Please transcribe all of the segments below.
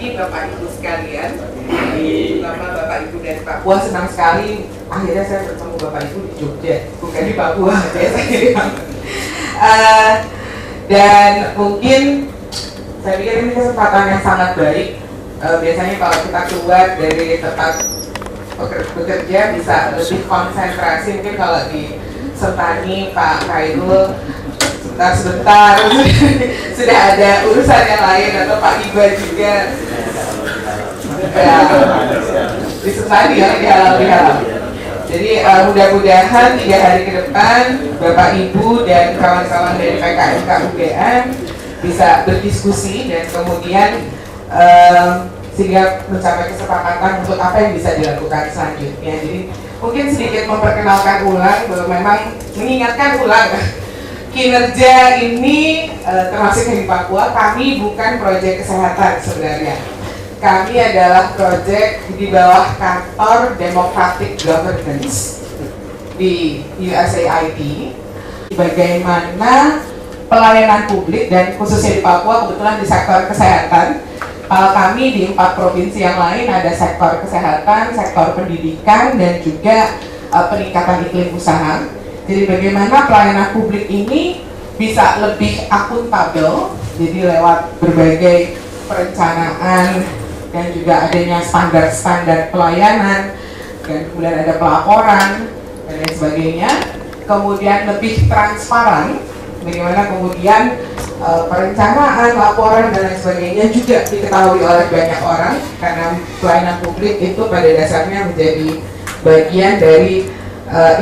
pagi Bapak Ibu sekalian, terutama Bapak Ibu dari Papua. Senang sekali akhirnya saya bertemu Bapak Ibu di Jogja, bukan di Papua biasanya. Dan mungkin saya pikir ini kesempatan yang sangat baik. Biasanya kalau kita keluar dari tempat bekerja bisa lebih konsentrasi. Mungkin kalau di Sentani Pak Khairul sebentar sudah ada urusan yang lain, atau Pak Iba juga di Sentani ya, di halal. Jadi mudah-mudahan 3 hari ke depan Bapak Ibu dan kawan-kawan dari PKNK UGM bisa berdiskusi dan kemudian sehingga mencapai kesepakatan untuk apa yang bisa dilakukan selanjutnya. Jadi mungkin sedikit memperkenalkan ulang, bahwa memang mengingatkan ulang kinerja ini termasuk yang di Papua, kami bukan proyek kesehatan sebenarnya. Kami adalah proyek di bawah kantor Democratic Governance di USAID. Bagaimana pelayanan publik dan khususnya di Papua kebetulan di sektor kesehatan. Kalau kami di 4 provinsi yang lain ada sektor kesehatan, sektor pendidikan, dan juga peningkatan iklim usaha. Jadi bagaimana pelayanan publik ini bisa lebih akuntabel, jadi lewat berbagai perencanaan dan juga adanya standar-standar pelayanan, dan kemudian ada pelaporan dan lain sebagainya. Kemudian lebih transparan, bagaimana kemudian perencanaan, laporan dan lain sebagainya juga diketahui oleh banyak orang, karena pelayanan publik itu pada dasarnya menjadi bagian dari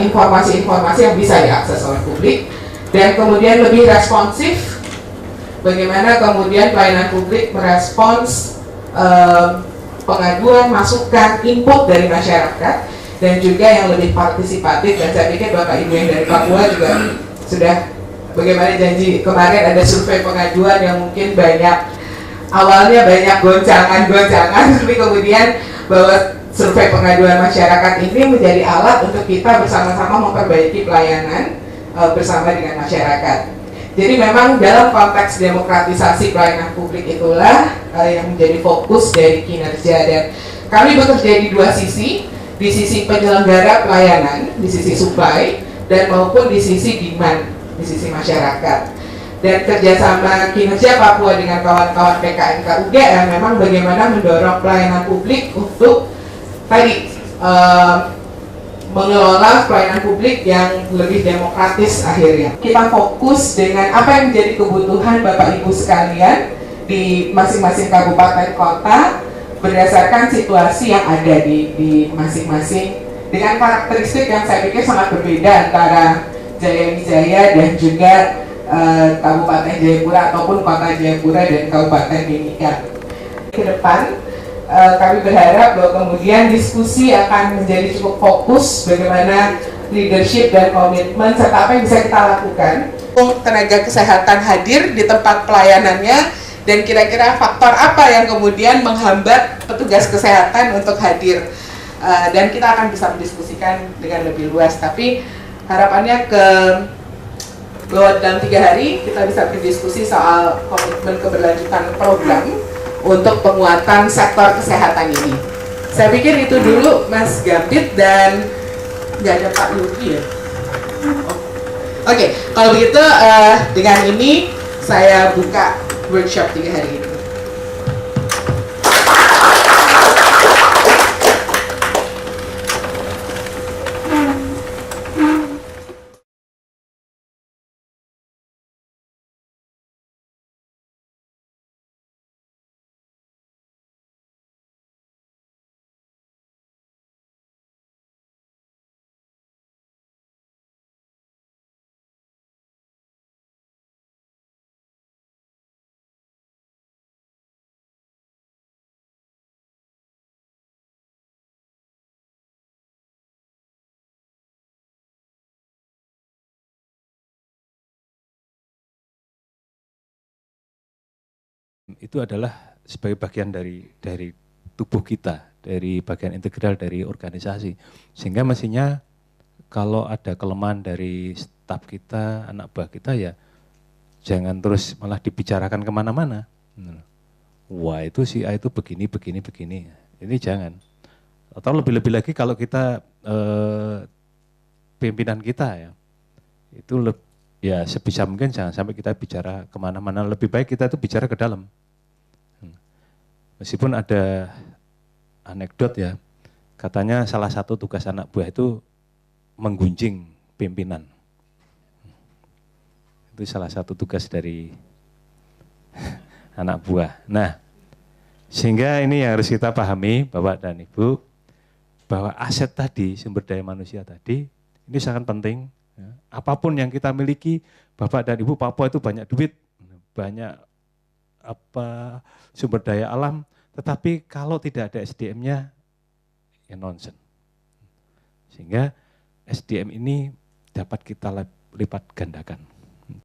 informasi-informasi yang bisa diakses oleh publik. Dan kemudian lebih responsif, bagaimana kemudian pelayanan publik merespons pengaduan, masukan, input dari masyarakat, dan juga yang lebih partisipatif. Dan saya pikir Bapak Ibu yang dari Papua juga sudah, bagaimana janji kemarin ada survei pengaduan yang mungkin awalnya banyak goncangan, tapi kemudian bahwa survei pengaduan masyarakat ini menjadi alat untuk kita bersama-sama memperbaiki pelayanan bersama dengan masyarakat. Jadi memang dalam konteks demokratisasi pelayanan publik itulah yang menjadi fokus dari kinerja, dan kami bekerja di 2 sisi, di sisi penyelenggara pelayanan, di sisi supply, dan maupun di sisi demand, di sisi masyarakat. Dan kerjasama kinerja Papua dengan kawan-kawan PKNK UGM memang bagaimana mendorong pelayanan publik untuk tadi mengelola pelayanan publik yang lebih demokratis akhirnya. Kita fokus dengan apa yang menjadi kebutuhan Bapak Ibu sekalian di masing-masing kabupaten kota berdasarkan situasi yang ada di masing-masing, dengan karakteristik yang saya pikir sangat berbeda antara Jaya Wijaya dan juga Kabupaten Jayapura ataupun Kota Jayapura dan Kabupaten Mimika. Ke depan kami berharap bahwa kemudian diskusi akan menjadi cukup fokus bagaimana leadership dan komitmen serta apa yang bisa kita lakukan. Tenaga kesehatan hadir di tempat pelayanannya, dan kira-kira faktor apa yang kemudian menghambat petugas kesehatan untuk hadir. Dan kita akan bisa mendiskusikan dengan lebih luas, tapi harapannya bahwa dalam 3 hari kita bisa berdiskusi soal komitmen keberlanjutan program untuk penguatan sektor kesehatan ini. Saya pikir itu dulu Mas Gambit, dan nggak ada Pak Yogi ya? Oke, kalau begitu dengan ini saya buka workshop 3 hari ini. Itu adalah sebagai bagian dari tubuh kita, dari bagian integral dari organisasi. Sehingga mestinya kalau ada kelemahan dari staf kita, anak buah kita, ya jangan terus malah dibicarakan kemana-mana. wah itu si A itu begini. Ini jangan. Atau lebih-lebih lagi kalau kita pimpinan kita ya, itu ya sebisa mungkin jangan sampai kita bicara kemana-mana. Lebih baik kita itu bicara ke dalam. Meskipun ada anekdot ya, katanya salah satu tugas anak buah itu menggunjing pimpinan. Itu salah satu tugas dari anak buah. Nah, sehingga ini yang harus kita pahami, Bapak dan Ibu, bahwa aset tadi, sumber daya manusia tadi, ini sangat penting. Apapun yang kita miliki, Bapak dan Ibu, Papua itu banyak duit, banyak sumber daya alam, tetapi kalau tidak ada SDM-nya, ya nonsen. Sehingga SDM ini dapat kita lipat gandakan.